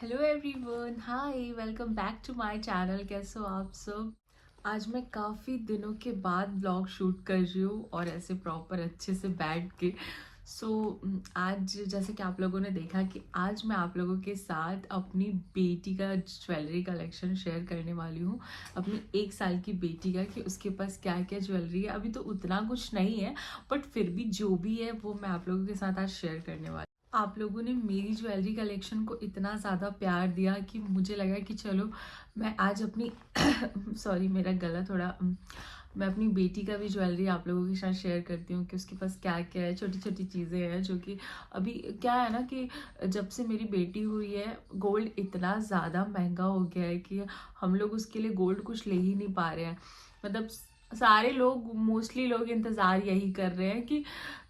Hello everyone, hi, welcome back to my channel. कैसे हो आप सब? आज मैं काफ़ी दिनों के बाद ब्लॉग शूट कर रही हूँ और ऐसे प्रॉपर अच्छे से बैठ के। आज जैसे कि आप लोगों ने देखा कि आज मैं आप लोगों के साथ अपनी बेटी का ज्वेलरी कलेक्शन शेयर करने वाली हूँ। अपनी 1 साल की बेटी का, कि उसके पास क्या क्या ज्वेलरी है। अभी तो उतना कुछ नहीं है, बट फिर भी जो भी है वो मैं आप लोगों के साथ आज शेयर करने वाली। आप लोगों ने मेरी ज्वेलरी कलेक्शन को इतना ज़्यादा प्यार दिया कि मुझे लगा कि चलो मैं आज अपनी सॉरी, मेरा गला थोड़ा मैं अपनी बेटी का भी ज्वेलरी आप लोगों के साथ शेयर करती हूँ कि उसके पास क्या क्या है। छोटी छोटी चीज़ें हैं जो कि अभी क्या है ना, कि जब से मेरी बेटी हुई है गोल्ड इतना ज़्यादा महंगा हो गया है कि हम लोग उसके लिए गोल्ड कुछ ले ही नहीं पा रहे हैं। मतलब सारे लोग, मोस्टली लोग इंतज़ार यही कर रहे हैं कि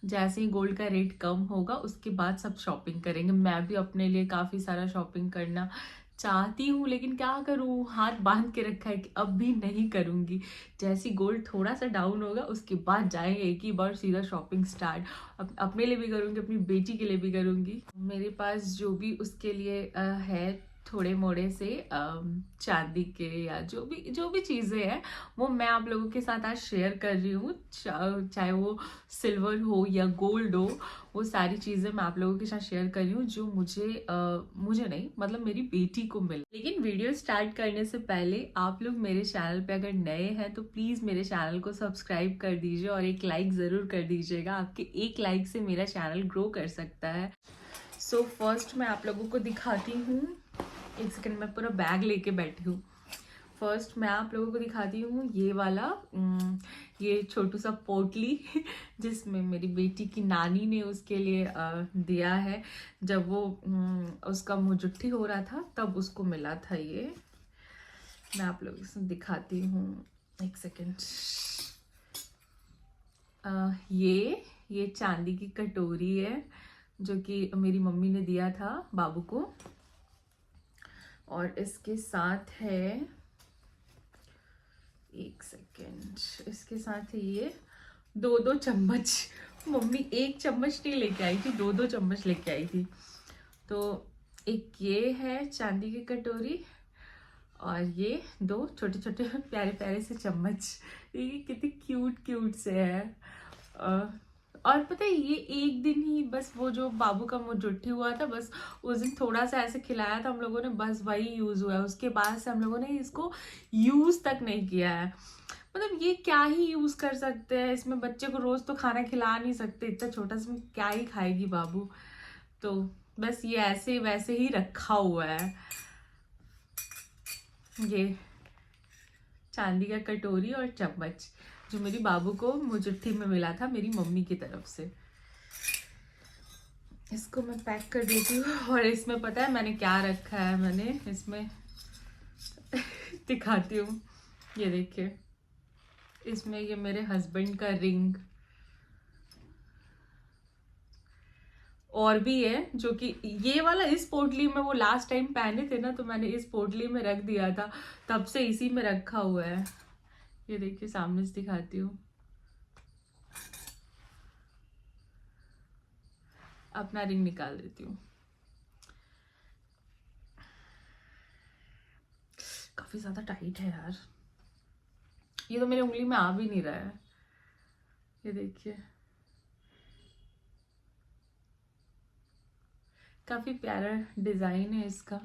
जैसे ही गोल्ड का रेट कम होगा उसके बाद सब शॉपिंग करेंगे। मैं भी अपने लिए काफ़ी सारा शॉपिंग करना चाहती हूँ, लेकिन क्या करूँ, हाथ बांध के रखा है कि अब भी नहीं करूँगी। जैसे ही गोल्ड थोड़ा सा डाउन होगा उसके बाद जाएंगे एक ही बार सीधा शॉपिंग स्टार्ट। अपने लिए भी करूँगी, अपनी बेटी के लिए भी करूँगी। मेरे पास जो भी उसके लिए है, थोड़े मोड़े से चांदी के या जो भी चीज़ें हैं वो मैं आप लोगों के साथ आज शेयर कर रही हूँ। चाहे वो सिल्वर हो या गोल्ड हो, वो सारी चीज़ें मैं आप लोगों के साथ शेयर कर रही हूँ जो मुझे नहीं, मतलब मेरी बेटी को मिले। लेकिन वीडियो स्टार्ट करने से पहले आप लोग मेरे चैनल पे अगर नए हैं तो प्लीज़ मेरे चैनल को सब्सक्राइब कर दीजिए और एक लाइक ज़रूर कर दीजिएगा। आपके एक लाइक से मेरा चैनल ग्रो कर सकता है। फर्स्ट मैं आप लोगों को दिखाती हूँ। एक सेकंड, मैं पूरा बैग लेके बैठी हूँ। फर्स्ट मैं आप लोगों को दिखाती हूँ ये वाला ये छोटू सा पोटली जिसमें मेरी बेटी की नानी ने उसके लिए दिया है। जब वो उसका मुजुट्ठी हो रहा था तब उसको मिला था ये। मैं आप लोगों को दिखाती हूँ, एक सेकेंड। ये चांदी की कटोरी है जो कि मेरी मम्मी ने दिया था बाबू को। और इसके साथ है, एक सेकेंड, इसके साथ है ये दो चम्मच। मम्मी एक चम्मच नहीं लेके आई थी, दो चम्मच लेके आई थी। तो एक ये है चांदी की कटोरी और ये दो छोटे छोटे प्यारे प्यारे से चम्मच। ये कितने क्यूट क्यूट से है। और पता है, ये एक दिन ही बस, वो जो बाबू का मुजुट्ठी हुआ था बस उस दिन थोड़ा सा ऐसे खिलाया था हम लोगों ने, बस वही यूज हुआ है। उसके बाद से हम लोगों ने इसको यूज तक नहीं किया है। मतलब ये क्या ही यूज कर सकते हैं इसमें, बच्चे को रोज तो खाना खिला नहीं सकते, इतना छोटा सा क्या ही खाएगी बाबू। तो बस ये ऐसे वैसे ही रखा हुआ है। ये चांदी का कटोरी और चम्मच जो मेरी बाबू को मुजुट्ठी में मिला था मेरी मम्मी की तरफ से। इसको मैं पैक कर देती हूँ। और इसमें पता है मैंने क्या रखा है, मैंने इसमें दिखाती हूँ, ये देखिए। इसमें ये मेरे हस्बैंड का रिंग और भी है, जो कि ये वाला इस पोटली में वो लास्ट टाइम पहने थे ना, तो मैंने इस पोटली में रख दिया था, तब से इसी में रखा हुआ है। ये देखिए, सामने से दिखाती हूँ। अपना रिंग निकाल देती हूँ। काफी ज्यादा टाइट है यार, ये तो मेरी उंगली में आ भी नहीं रहा है। ये देखिए, काफी प्यारा डिजाइन है इसका।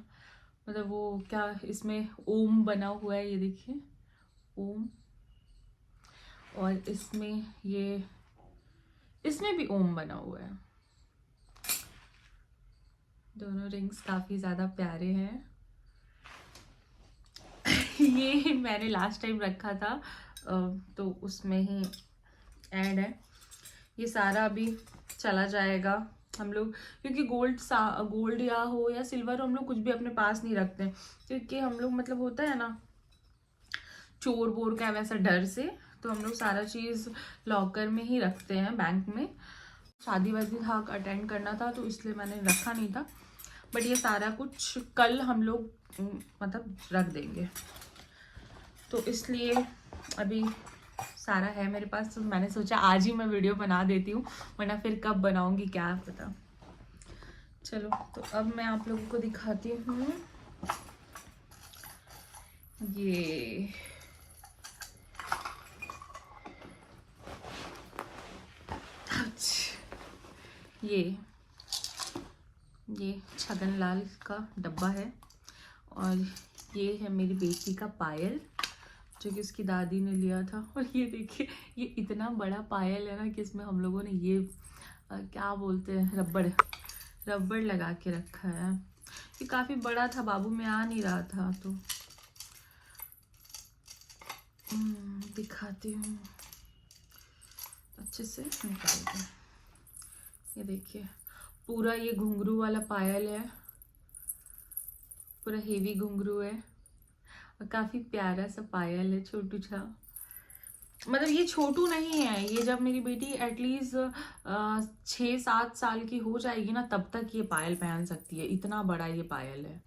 मतलब वो क्या, इसमें ओम बना हुआ है, ये देखिए ओम। और इसमें भी ओम बना हुआ है। दोनों रिंग्स काफी ज्यादा प्यारे हैं। ये मैंने लास्ट टाइम रखा था, तो उसमें ही ऐड है। ये सारा अभी चला जाएगा हम लोग, क्योंकि गोल्ड या हो या सिल्वर, हम लोग कुछ भी अपने पास नहीं रखते, क्योंकि हम लोग, मतलब होता है ना चोर वोर का वैसा डर से, तो हम लोग सारा चीज़ लॉकर में ही रखते हैं, बैंक में। शादी वादी था, अटेंड करना था, तो इसलिए मैंने रखा नहीं था। बट ये सारा कुछ कल हम लोग मतलब रख देंगे, तो इसलिए अभी सारा है मेरे पास। तो मैंने सोचा आज ही मैं वीडियो बना देती हूँ, वरना फिर कब बनाऊंगी क्या पता। चलो तो अब मैं आप लोगों को दिखाती हूँ ये ये ये छगन लाल का डब्बा है और ये है मेरी बेटी का पायल जो कि उसकी दादी ने लिया था। और ये देखिए ये इतना बड़ा पायल है ना कि इसमें हम लोगों ने ये क्या बोलते हैं रबड़ लगा के रखा है। ये काफ़ी बड़ा था, बाबू में आ नहीं रहा था तो दिखाती हूँ अच्छे से निकाल के। ये देखिए पूरा ये घुंघरू वाला पायल है, पूरा हेवी घुंघरू है और काफ़ी प्यारा सा पायल है, छोटू सा। मतलब ये छोटू नहीं है, ये जब मेरी बेटी एटलीस्ट 6-7 साल की हो जाएगी ना तब तक ये पायल पहन सकती है, इतना बड़ा ये पायल है।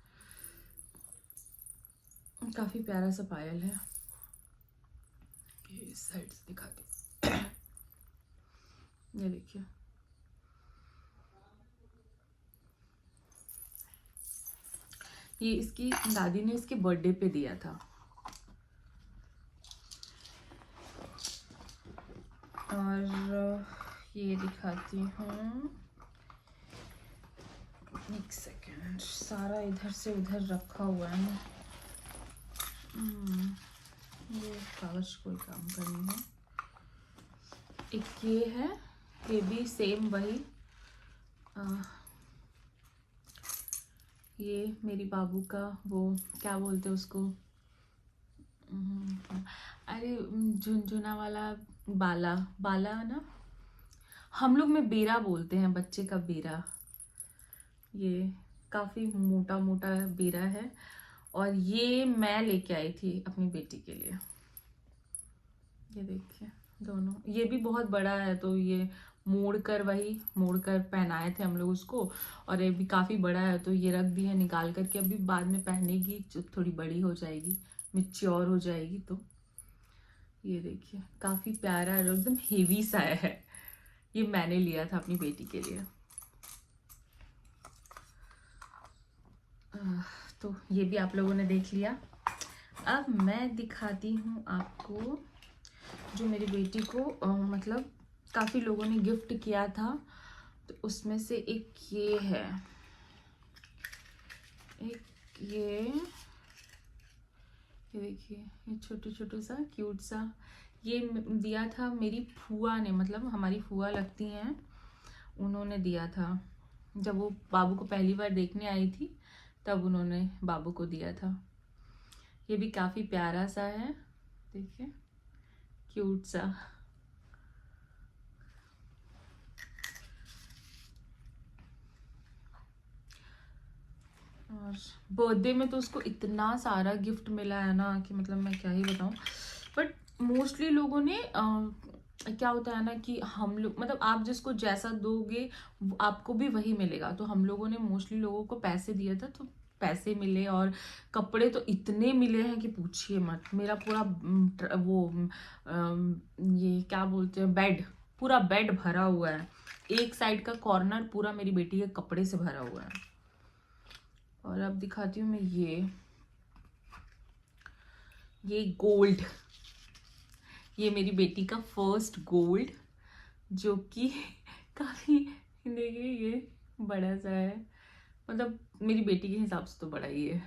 काफ़ी प्यारा सा पायल है। ये इस साइड से दिखाती हूँ। ये देखिए ये इसकी दादी ने इसके बर्थडे पे दिया था। और ये दिखाती हूँ, एक सेकेंड, सारा इधर से उधर रखा हुआ है ना। ये कागज कोई काम करनी है। एक ये है, ये भी सेम वही ये मेरी बाबू का वो क्या बोलते हैं उसको, अरे झुनझुना वाला बाला बाला ना, हम लोग में बेरा बोलते हैं, बच्चे का बेरा। ये काफ़ी मोटा मोटा बेरा है और ये मैं लेके आई थी अपनी बेटी के लिए। ये देखिए दोनों, ये भी बहुत बड़ा है तो ये मोड़ कर पहनाए थे हम लोग उसको। और ये भी काफ़ी बड़ा है तो ये रख दिया निकाल करके, अभी बाद में पहनेगी जब थोड़ी बड़ी हो जाएगी, मैच्योर हो जाएगी तो। ये देखिए काफ़ी प्यारा है, एकदम हेवी सा है। ये मैंने लिया था अपनी बेटी के लिए। तो ये भी आप लोगों ने देख लिया। अब मैं दिखाती हूँ आपको जो मेरी बेटी को मतलब काफ़ी लोगों ने गिफ्ट किया था, तो उसमें से एक ये है, एक ये देखिए, ये छोटू छोटू सा क्यूट सा ये दिया था मेरी फूआ ने, मतलब हमारी फूआ लगती हैं, उन्होंने दिया था। जब वो बाबू को पहली बार देखने आई थी तब उन्होंने बाबू को दिया था। ये भी काफ़ी प्यारा सा है, देखिए क्यूट सा। और बर्थडे में तो उसको इतना सारा गिफ्ट मिला है ना कि मतलब मैं क्या ही बताऊं। बट मोस्टली लोगों ने क्या होता है ना कि हम लोग मतलब आप जिसको जैसा दोगे आपको भी वही मिलेगा, तो हम लोगों ने मोस्टली लोगों को पैसे दिया था तो पैसे मिले, और कपड़े तो इतने मिले हैं कि पूछिए मत। मेरा पूरा ये क्या बोलते हैं, पूरा बेड भरा हुआ है, एक साइड का कॉर्नर पूरा मेरी बेटी के कपड़े से भरा हुआ है। और अब दिखाती हूँ मैं ये गोल्ड, ये मेरी बेटी का फर्स्ट गोल्ड, जो कि काफ़ी देखिए ये बड़ा सा है, मतलब मेरी बेटी के हिसाब से तो बड़ा ही है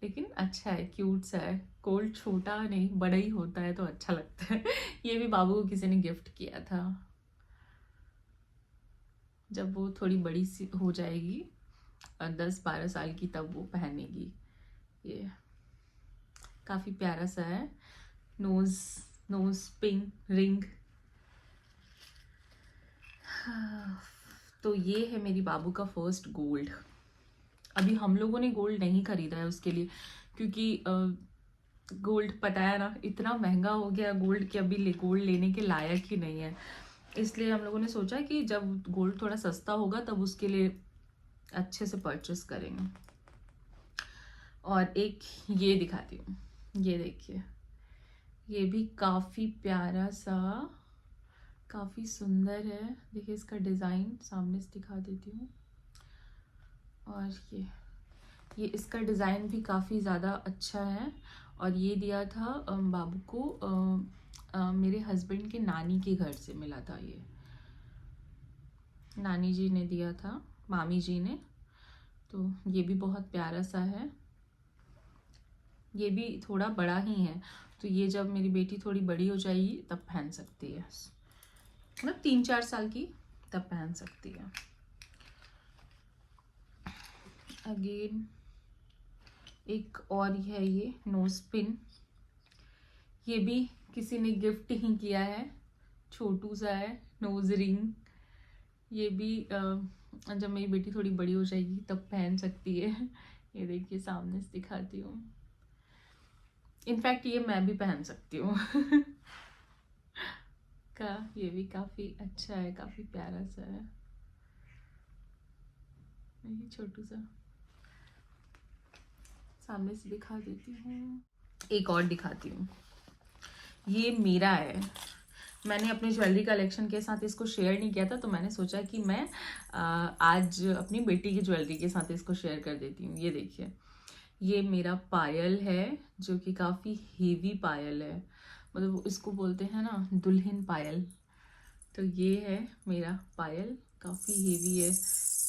लेकिन अच्छा है, क्यूट सा है। गोल्ड छोटा नहीं बड़ा ही होता है तो अच्छा लगता है। ये भी बाबू को किसी ने गिफ्ट किया था, जब वो थोड़ी बड़ी सी हो जाएगी और 10-12 साल की तब वो पहनेगी। ये काफ़ी प्यारा सा है, नोज पिंक रिंग। तो ये है मेरी बाबू का फर्स्ट गोल्ड। अभी हम लोगों ने गोल्ड नहीं खरीदा है उसके लिए, क्योंकि गोल्ड पता है ना इतना महंगा हो गया गोल्ड कि अभी गोल्ड लेने के लायक ही नहीं है। इसलिए हम लोगों ने सोचा कि जब गोल्ड थोड़ा सस्ता होगा तब उसके लिए अच्छे से परचेस करेंगे। और एक ये दिखाती हूँ, ये देखिए, ये भी काफ़ी प्यारा सा, काफ़ी सुंदर है। देखिए इसका डिज़ाइन सामने से दिखा देती हूँ, और ये इसका डिज़ाइन भी काफ़ी ज़्यादा अच्छा है। और ये दिया था बाबू को मेरे हस्बैंड के नानी के घर से मिला था। ये नानी जी ने दिया था, मामी जी ने। तो ये भी बहुत प्यारा सा है। ये भी थोड़ा बड़ा ही है, तो ये जब मेरी बेटी थोड़ी बड़ी हो जाएगी तब पहन सकती है, मतलब 3-4 साल की, तब पहन सकती है। अगेन एक और है, ये नोज पिन। ये भी किसी ने गिफ्ट ही किया है, छोटू सा है नोज रिंग। ये भी जब मेरी बेटी थोड़ी बड़ी हो जाएगी तब पहन सकती है। ये देखिए, सामने से दिखाती हूँ। इनफैक्ट ये मैं भी पहन सकती हूँ। ये भी काफ़ी अच्छा है, काफ़ी प्यारा सा है। ये छोटू सा सामने से दिखा देती हूँ। एक और दिखाती हूँ, ये मेरा है। मैंने अपने ज्वेलरी कलेक्शन के साथ इसको शेयर नहीं किया था, तो मैंने सोचा कि मैं आज अपनी बेटी की ज्वेलरी के साथ इसको शेयर कर देती हूँ। ये देखिए, ये मेरा पायल है, जो कि काफ़ी हेवी पायल है, मतलब इसको बोलते हैं ना दुल्हन पायल। तो ये है मेरा पायल, काफ़ी हेवी है।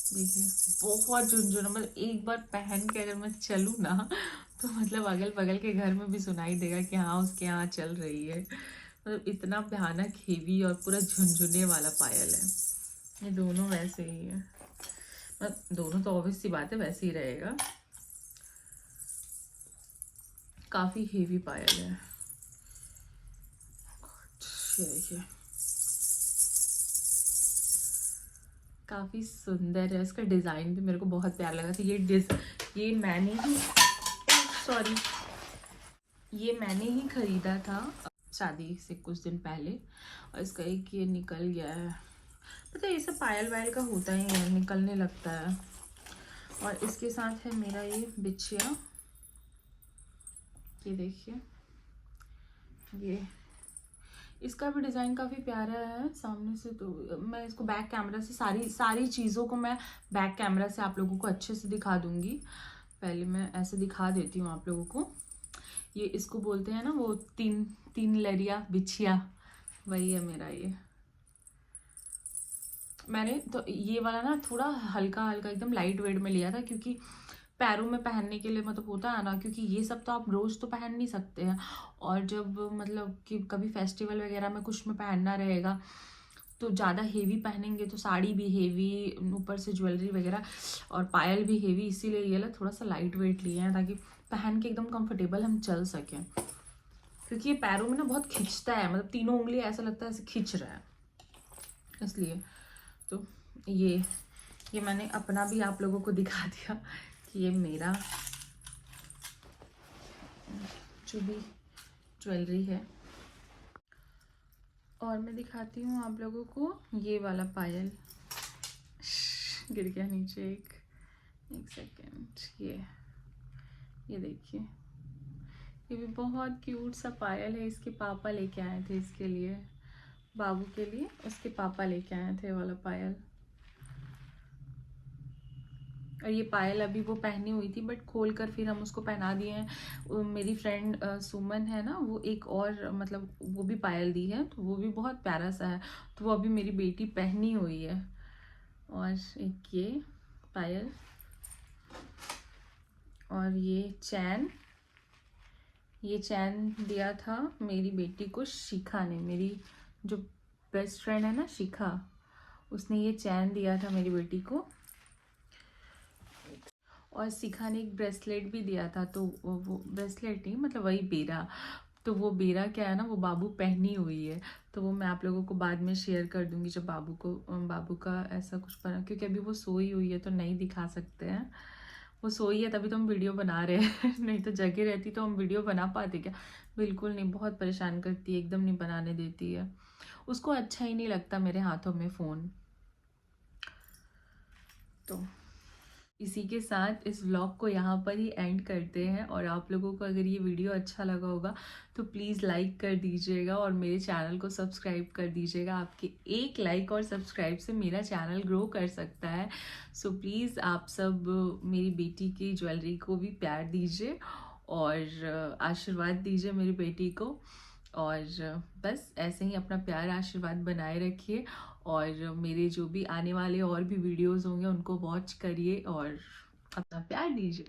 देखिए, बहुत झुनझुना, मतलब एक बार पहन के अगर मैं चलूँ ना, तो मतलब अगल बगल के घर में भी सुनाई देगा कि हाँ उसके यहाँ चल रही है। मतलब इतना भयानक हेवी और पूरा झुनझुने वाला पायल है। ये दोनों वैसे ही है, मतलब दोनों तो ऑब्वियस सी बात है, वैसे ही रहेगा। काफ़ी हेवी पायल है। ये देखिए, काफ़ी सुंदर है। इसका डिज़ाइन भी मेरे को बहुत प्यारा लगा था। ये मैंने ही सॉरी ये मैंने ही ख़रीदा था शादी से कुछ दिन पहले, और इसका एक ये निकल गया है। पता है, ये सब पायल वायल का होता ही है, निकलने लगता है। और इसके साथ है मेरा ये बिछिया। ये देखिए, ये इसका भी डिज़ाइन काफ़ी प्यारा है सामने से। तो मैं इसको बैक कैमरा से सारी चीज़ों को मैं बैक कैमरा से आप लोगों को अच्छे से दिखा दूँगी। पहले मैं ऐसे दिखा देती हूँ आप लोगों को। ये इसको बोलते हैं ना, वो तीन लरिया बिछिया, वही है मेरा ये। मैंने तो ये वाला ना थोड़ा हल्का हल्का एकदम लाइट वेट में लिया था, क्योंकि पैरों में पहनने के लिए मतलब होता है ना, क्योंकि ये सब तो आप रोज़ तो पहन नहीं सकते हैं। और जब मतलब कि कभी फेस्टिवल वगैरह में कुछ में पहनना रहेगा, तो ज़्यादा हेवी पहनेंगे तो साड़ी भी हेवी, ऊपर से ज्वेलरी वगैरह और पायल भी हेवी, इसीलिए ये ला थोड़ा सा लाइट वेट लिए हैं, ताकि पहन के एकदम कंफर्टेबल हम चल सकें। क्योंकि ये पैरों में ना बहुत खिंचता है, मतलब तीनों उंगली ऐसा लगता है ऐसे खिंच रहा है, इसलिए। तो ये मैंने अपना भी आप लोगों को दिखा दिया कि ये मेरा जो भी ज्वेलरी है। और मैं दिखाती हूँ आप लोगों को ये वाला पायल। गिर गया नीचे, एक सेकेंड। ये देखिए, ये भी बहुत क्यूट सा पायल है। इसके पापा लेके आए थे इसके लिए, बाबू के लिए उसके पापा लेके आए थे वाला पायल। और ये पायल अभी वो पहनी हुई थी, बट खोल कर फिर हम उसको पहना दिए हैं। मेरी फ्रेंड सुमन है ना, वो एक और मतलब वो भी पायल दी है, तो वो भी बहुत प्यारा सा है, तो वो अभी मेरी बेटी पहनी हुई है। और एक ये पायल, और ये चैन दिया था मेरी बेटी को शिखा ने, मेरी जो बेस्ट फ्रेंड है ना शिखा, उसने ये चैन दिया था मेरी बेटी को। और शिखा ने एक ब्रेसलेट भी दिया था, तो वो ब्रेसलेट नहीं, मतलब वही बेरा। तो वो बेरा क्या है ना, वो बाबू पहनी हुई है, तो वो मैं आप लोगों को बाद में शेयर कर दूंगी जब बाबू का ऐसा कुछ बना, क्योंकि अभी वो सोई हुई है तो नहीं दिखा सकते हैं। वो सोई है तभी तो हम वीडियो बना रहे हैं। नहीं तो जगह रहती तो हम वीडियो बना पाते क्या? बिल्कुल नहीं, बहुत परेशान करती है, एकदम नहीं बनाने देती है। उसको अच्छा ही नहीं लगता मेरे हाथों में फ़ोन। तो इसी के साथ इस व्लॉग को यहाँ पर ही एंड करते हैं, और आप लोगों को अगर ये वीडियो अच्छा लगा होगा तो प्लीज़ लाइक कर दीजिएगा और मेरे चैनल को सब्सक्राइब कर दीजिएगा। आपके एक लाइक और सब्सक्राइब से मेरा चैनल ग्रो कर सकता है। सो प्लीज़ आप सब मेरी बेटी की ज्वेलरी को भी प्यार दीजिए और आशीर्वाद दीजिए मेरी बेटी को, और बस ऐसे ही अपना प्यार आशीर्वाद बनाए रखिए, और मेरे जो भी आने वाले और भी वीडियोस होंगे उनको वॉच करिए और अपना प्यार दीजिए।